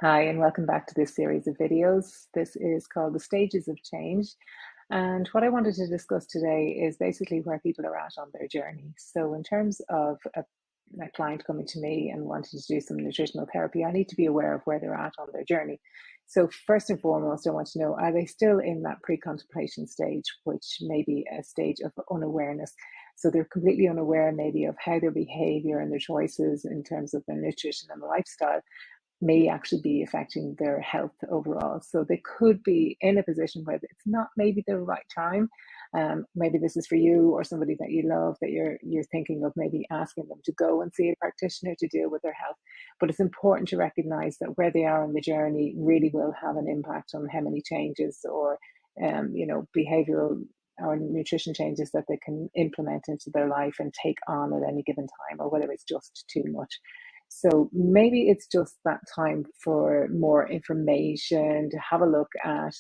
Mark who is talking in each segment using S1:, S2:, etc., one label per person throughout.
S1: Hi, and welcome back to this series of videos. This is called The Stages of Change. And what I wanted to discuss today is basically where people are at on their journey. So, in terms of a client coming to me and wanting to do some nutritional therapy, I need to be aware of where they're at on their journey. So, first and foremost, I want to know, are they still in that pre contemplation stage, which may be a stage of unawareness? So, they're completely unaware, maybe, of how their behavior and their choices in terms of their nutrition and lifestyle may actually be affecting their health overall. So they could be in a position where it's not maybe the right time. Maybe this is for you or somebody that you love that you're thinking of maybe asking them to go and see a practitioner to deal with their health. But it's important to recognize that where they are on the journey really will have an impact on how many changes or behavioral or nutrition changes that they can implement into their life and take on at any given time, or whether it's just too much. So maybe it's just that time for more information to have a look at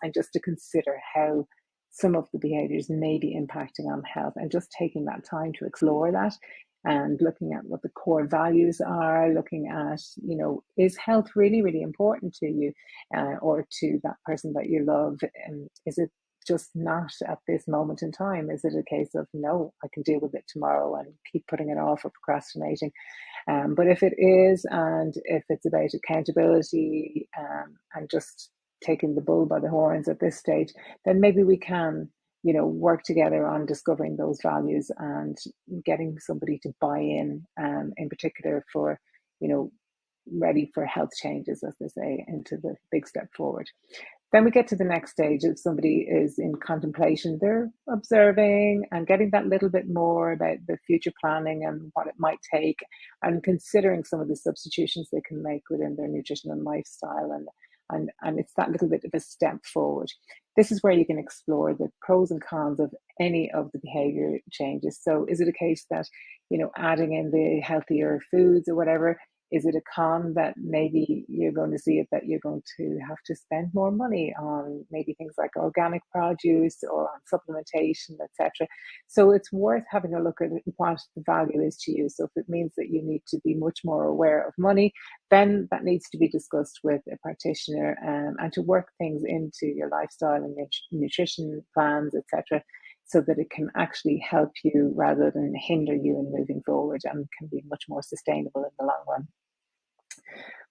S1: and just to consider how some of the behaviors may be impacting on health and just taking that time to explore that and looking at what the core values are, looking at, is health really, really important to you or to that person that you love? And is it just not at this moment in time? Is it a case of, no, I can deal with it tomorrow and keep putting it off or procrastinating? But if it is, and if it's about accountability and just taking the bull by the horns at this stage, then maybe we can, work together on discovering those values and getting somebody to buy in particular for, you know, ready for health changes, as they say, into the big step forward. Then we get to the next stage. If somebody is in contemplation, they're observing and getting that little bit more about the future planning and what it might take, and considering some of the substitutions they can make within their nutrition and lifestyle. And it's that little bit of a step forward. This is where you can explore the pros and cons of any of the behavior changes. So is it a case that, adding in the healthier foods or whatever, is it a con that maybe you're going to see it that you're going to have to spend more money on maybe things like organic produce or on supplementation, etc.? So it's worth having a look at what the value is to you. So if it means that you need to be much more aware of money, then that needs to be discussed with a practitioner, and to work things into your lifestyle and nutrition plans, etc., so that it can actually help you rather than hinder you in moving forward, and can be much more sustainable in the long run.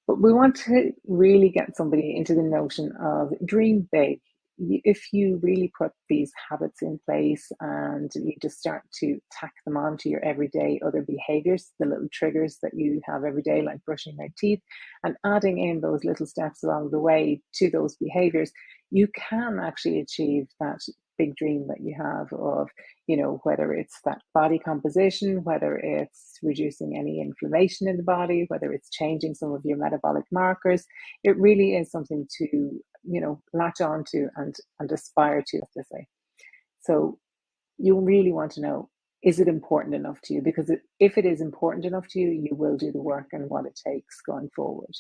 S1: But we want to really get somebody into the notion of dream big. If you really put these habits in place and you just start to tack them onto your everyday other behaviors, the little triggers that you have every day, like brushing your teeth, and adding in those little steps along the way to those behaviors, you can actually achieve that big dream that you have of, whether it's that body composition, whether it's reducing any inflammation in the body, whether it's changing some of your metabolic markers. It really is something to, latch on to and aspire to, as they say. So you really want to know, is it important enough to you? Because if it is important enough to you, you will do the work and what it takes going forward.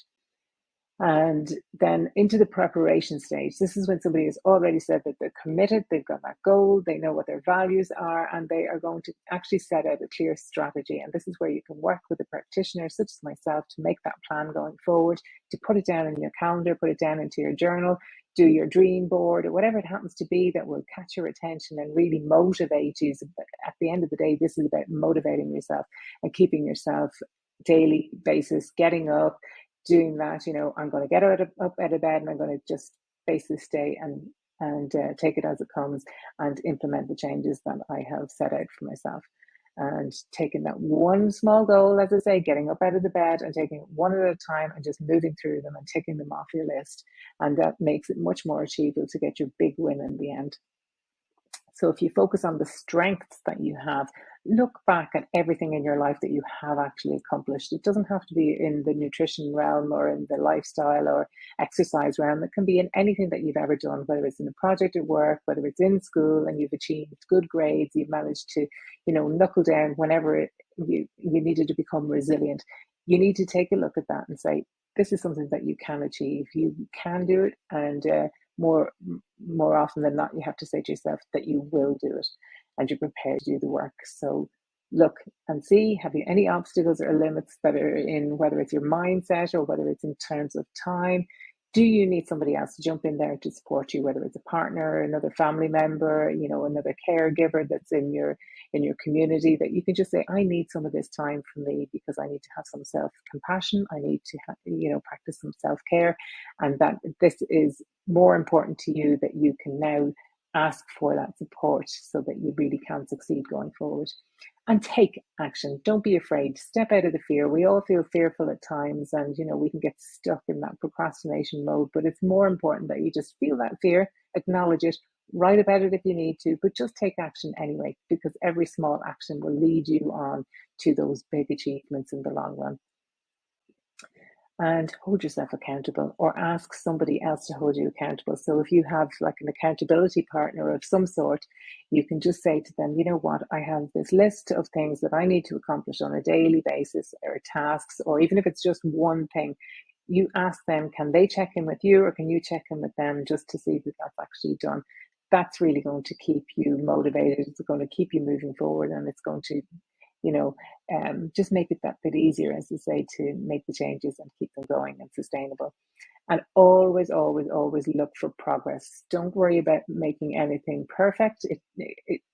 S1: And then into the preparation stage. This is when somebody has already said that they're committed, they've got that goal, they know what their values are, and they are going to actually set out a clear strategy. And this is where you can work with a practitioner, such as myself, to make that plan going forward, to put it down in your calendar, put it down into your journal, do your dream board, or whatever it happens to be that will catch your attention and really motivate you. So at the end of the day, this is about motivating yourself and keeping yourself daily basis, getting up, doing that. I'm going to get up out of bed and I'm going to just face this day and take it as it comes and implement the changes that I have set out for myself. And taking that one small goal, as I say, getting up out of the bed and taking it one at a time and just moving through them and ticking them off your list. And that makes it much more achievable to get your big win in the end. So if you focus on the strengths that you have, look back at everything in your life that you have actually accomplished. It doesn't have to be in the nutrition realm or in the lifestyle or exercise realm. It can be in anything that you've ever done, whether it's in a project at work, whether it's in school and you've achieved good grades, you've managed to, knuckle down whenever you needed to become resilient. You need to take a look at that and say, this is something that you can achieve. You can do it, and more often than not, you have to say to yourself that you will do it and you're prepared to do the work. So look and see, have you any obstacles or limits that are in, whether it's your mindset or whether it's in terms of time? Do you need somebody else to jump in there to support you, whether it's a partner, another family member, another caregiver that's in your community, that you can just say, I need some of this time for me because I need to have some self-compassion. I need to practice some self-care, and that this is more important to you, that you can now ask for that support so that you really can succeed going forward. And take action. Don't be afraid. Step out of the fear. We all feel fearful at times, and we can get stuck in that procrastination mode, but it's more important that you just feel that fear, acknowledge it, write about it if you need to, but just take action anyway, because every small action will lead you on to those big achievements in the long run. And hold yourself accountable, or ask somebody else to hold you accountable. So if you have like an accountability partner of some sort, you can just say to them, you know what, I have this list of things that I need to accomplish on a daily basis, or tasks, or even if it's just one thing, you ask them, can they check in with you, or can you check in with them, just to see that that's actually done. That's really going to keep you motivated. It's going to keep you moving forward, and it's going to just make it that bit easier, as you say, to make the changes and keep them going and sustainable. And always, always, always look for progress. Don't worry about making anything perfect.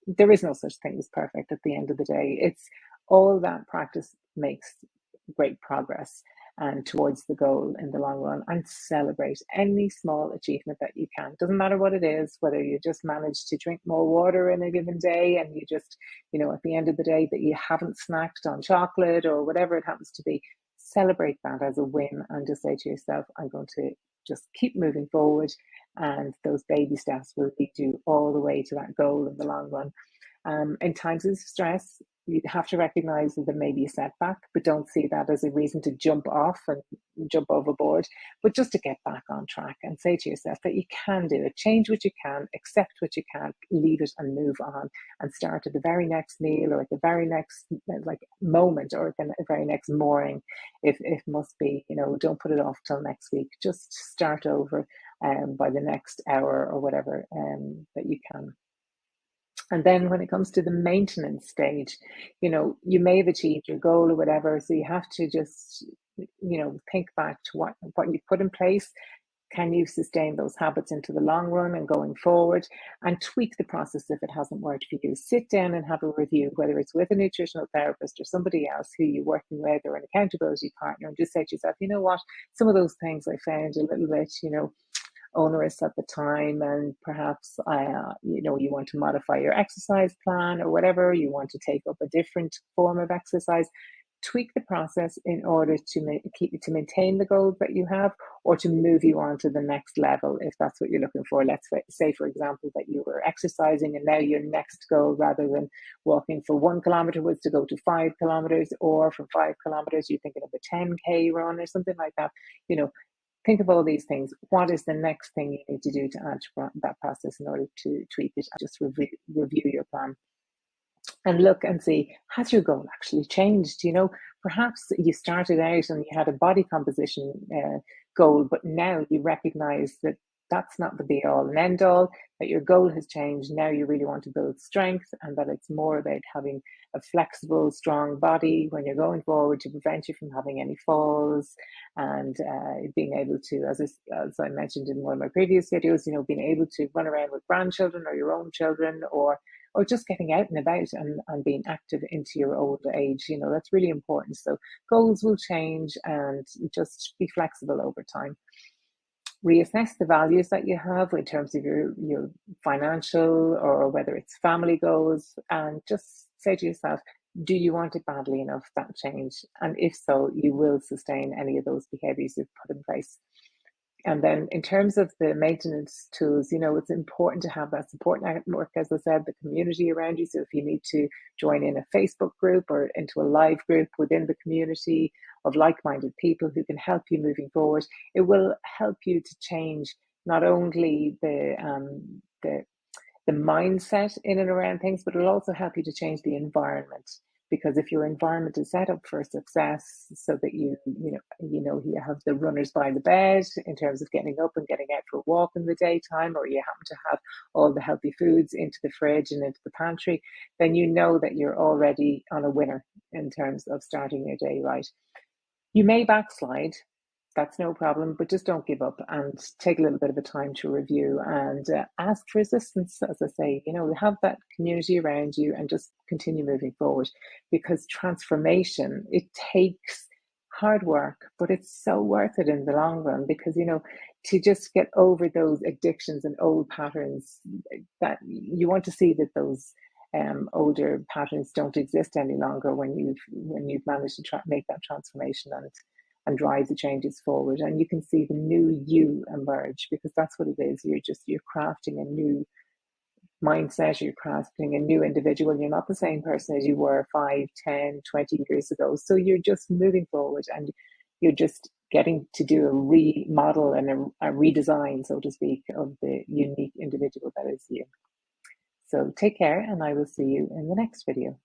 S1: There is no such thing as perfect at the end of the day. It's all that practice makes great progress and towards the goal in the long run. And celebrate any small achievement that you can. Doesn't matter what it is, whether you just manage to drink more water in a given day, and you just, at the end of the day, that you haven't snacked on chocolate or whatever it happens to be. Celebrate that as a win, and just say to yourself, I'm going to just keep moving forward, and those baby steps will lead you all the way to that goal in the long run. In times of stress, you have to recognize that there may be a setback, but don't see that as a reason to jump off and jump overboard, but just to get back on track and say to yourself that you can do it. Change what you can, accept what you can't, leave it and move on, and start at the very next meal, or at the very next moment, or at the very next morning, if it must be. Don't put it off till next week. Just start over by the next hour or whatever that you can. And then when it comes to the maintenance stage, you may have achieved your goal or whatever. So you have to just, think back to what you put in place. Can you sustain those habits into the long run and going forward, and tweak the process if it hasn't worked for you? Sit down and have a review, whether it's with a nutritional therapist or somebody else who you're working with, or an accountability partner, and just say to yourself, you know what, some of those things I found a little bit, onerous at the time, and perhaps you want to modify your exercise plan, or whatever, you want to take up a different form of exercise. Tweak the process in order to maintain the goals that you have, or to move you on to the next level if that's what you're looking for. Let's say, for example, that you were exercising, and now your next goal, rather than walking for 1 kilometer, was to go to 5 kilometers, or from 5 kilometers you're thinking of a 10K run or something like that. Think of all these things. What is the next thing you need to do to add to that process in order to tweak it? Just review your plan and look and see, has your goal actually changed? Perhaps you started out and you had a body composition goal, but now you recognize that that's not the be all and end all, that your goal has changed. Now you really want to build strength, and that it's more about having a flexible, strong body when you're going forward, to prevent you from having any falls, and being able to, as I mentioned in one of my previous videos, being able to run around with grandchildren or your own children, or just getting out and about, and being active into your old age. That's really important. So goals will change, and just be flexible over time. Reassess the values that you have in terms of your financial, or whether it's family goals, and just say to yourself, do you want it badly enough, that change? And if so, you will sustain any of those behaviors you've put in place. And then in terms of the maintenance tools, it's important to have that support network, as I said, the community around you. So if you need to join in a Facebook group, or into a live group within the community of like-minded people who can help you moving forward, it will help you to change not only the mindset in and around things, but it'll also help you to change the environment. because if your environment is set up for success, so that you have the runners by the bed in terms of getting up and getting out for a walk in the daytime, or you happen to have all the healthy foods into the fridge and into the pantry, then you know that you're already on a winner in terms of starting your day right. You may backslide, that's no problem, but just don't give up and take a little bit of a time to review and ask for assistance. As I say, have that community around you and just continue moving forward, because transformation, it takes hard work, but it's so worth it in the long run, because to just get over those addictions and old patterns, that you want to see that those older patterns don't exist any longer when you've managed to make that transformation and drive the changes forward, and you can see the new you emerge, because that's what it is. You're crafting a new mindset, you're crafting a new individual. You're not the same person as you were 5, 10, 20 years ago. So you're just moving forward, and you're just getting to do a remodel and a redesign, so to speak, of the unique individual that is you. So take care, and I will see you in the next video.